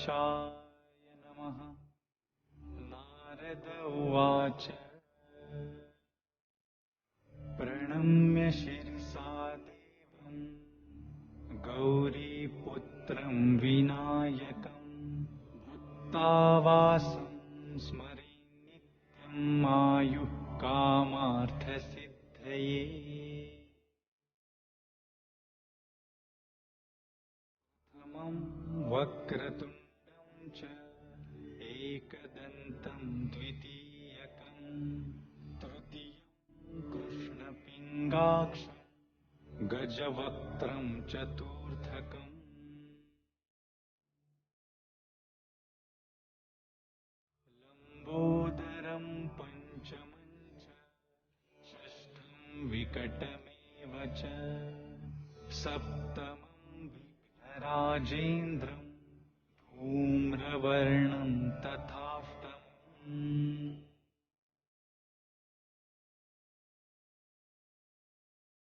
गणेशाय नमः। नारद उवाच प्रणम्य शिरसा देवं गौरीपुत्रं विनायकं भक्तावासं स्मरे नित्यम् आयुः कामार्थसिद्धये। प्रथमं वक्रतुण्डं च एकदन्तं द्वितीयकं तृतीयं कृष्णपिङ्गाक्षं गजवक्त्रं चतुर्थकम् लम्बोदरं पञ्चमं च षष्ठं विकटमेव च सप्तमं विघ्नराजेन्द्रं धूम्रवर्णं तथाष्टमम्